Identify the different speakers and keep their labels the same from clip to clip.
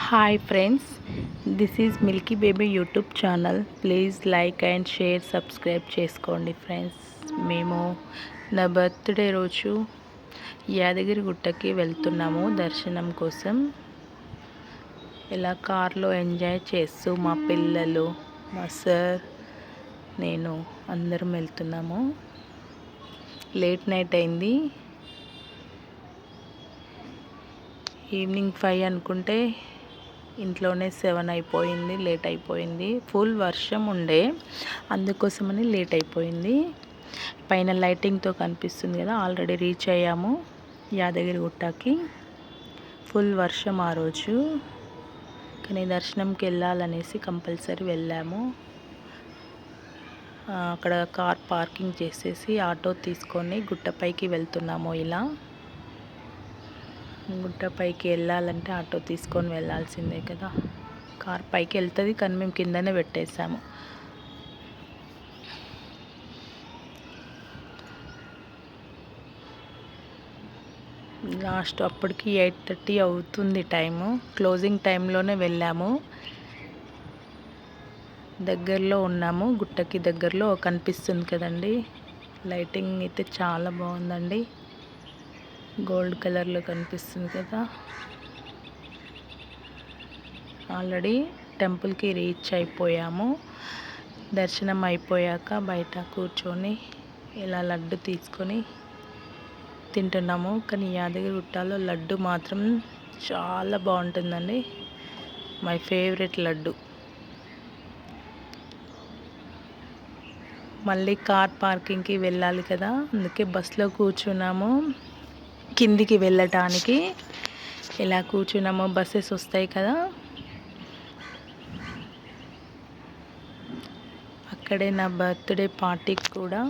Speaker 1: Hi friends, this is Milky baby YouTube channel. Please like and share, subscribe చేసుకోండి friends. మేము నా birthday రోజు యాదగిరి గుట్టకి వెళ్తున్నాము దర్శనం కోసం. ఇలా కార్లో ఎంజాయ్ చేస్తూ మా పిల్లలు, మా సార్, నేను అందరం వెళ్తున్నాము. లేట్ నైట్ అయింది, ఈవినింగ్ 5 అనుకుంటే ఇంట్లోనే 7 అయిపోయింది. లేట్ అయిపోయింది. ఫుల్ వర్షం ఉండే, అందుకోసమని లేట్ అయిపోయింది. పైన లైటింగ్తో కనిపిస్తుంది కదా, ఆల్రెడీ రీచ్ అయ్యాము యాదగిరి గుట్టకి. ఫుల్ వర్షం ఆ రోజు, కానీ దర్శనంకి వెళ్ళాలనేసి కంపల్సరీ వెళ్ళాము. అక్కడ కార్ పార్కింగ్ చేసేసి ఆటో తీసుకొని గుట్టపైకి వెళ్తున్నాము. ఇలా గుట్టపైకి వెళ్ళాలంటే ఆటో తీసుకొని వెళ్ళాల్సిందే కదా. కార్ పైకి వెళ్తుంది, కానీ మేము కిందనే పెట్టేసాము. లాస్ట్ అప్పటికి 8:30 అవుతుంది టైము. క్లోజింగ్ టైంలోనే వెళ్ళాము. దగ్గరలో ఉన్నాము, గుట్టకి దగ్గరలో కనిపిస్తుంది కదండి. లైటింగ్ అయితే చాలా బాగుందండి, గోల్డ్ కలర్లో కనిపిస్తుంది కదా. ఆల్రెడీ టెంపుల్కి రీచ్ అయిపోయాము. దర్శనం అయిపోయాక బయట కూర్చొని ఇలా లడ్డు తీసుకొని తింటున్నాము. కానీ యాదగిరి గుట్టలో లడ్డు మాత్రం చాలా బాగుంటుందండి. My favourite laddu. మళ్ళీ కార్ పార్కింగ్కి వెళ్ళాలి కదా, అందుకే బస్లో కూర్చున్నాము కిందికి వెళ్ళటానికి. ఇలా కూర్చున్నాము, బస్సెస్ వస్తాయి కదా. అక్కడే నా బర్త్డే పార్టీ కూడా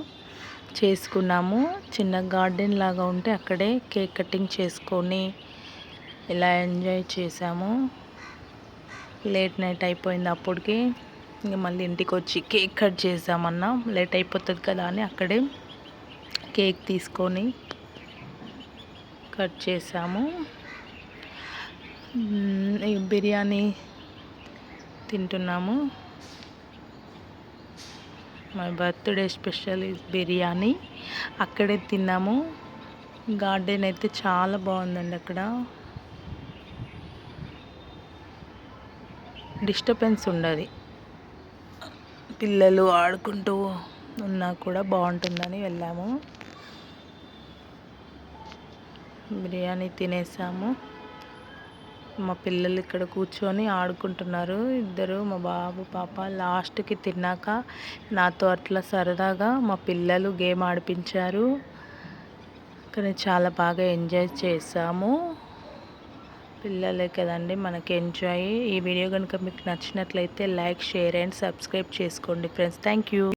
Speaker 1: చేసుకున్నాము. చిన్న గార్డెన్ లాగా ఉంటే అక్కడే కేక్ కటింగ్ చేసుకొని ఇలా ఎంజాయ్ చేసాము. లేట్ నైట్ అయిపోయింది అప్పటికి. ఇంకా మళ్ళీ ఇంటికి వచ్చి కేక్ కట్ చేసామన్నా, లేట్ అయిపోతుంది కదా అని అక్కడే కేక్ తీసుకొని కట్ చేసాము. బిర్యానీ తింటున్నాము. My birthday special is biryani. అక్కడే తిన్నాము. గార్డెన్ అయితే చాలా బాగుందండి. అక్కడ డిస్టర్బెన్స్ ఉండదు, పిల్లలు ఆడుకుంటూ ఉన్నా కూడా బాగుంటుందని వెళ్ళాము. బిర్యానీ తినేసాము. మా పిల్లలు ఇక్కడ కూర్చొని ఆడుకుంటున్నారు, ఇద్దరు, మా బాబు పాప. లాస్ట్కి తిన్నాక నాతో అట్లా సరదాగా మా పిల్లలు గేమ్ ఆడిపించారు. కానీ చాలా బాగా ఎంజాయ్ చేసాము. పిల్లలే కదండి మనకి ఎంజాయ్. ఈ వీడియో కనుక మీకు నచ్చినట్లయితే లైక్, షేర్ అండ్ సబ్స్క్రైబ్ చేసుకోండి ఫ్రెండ్స్. Thank you.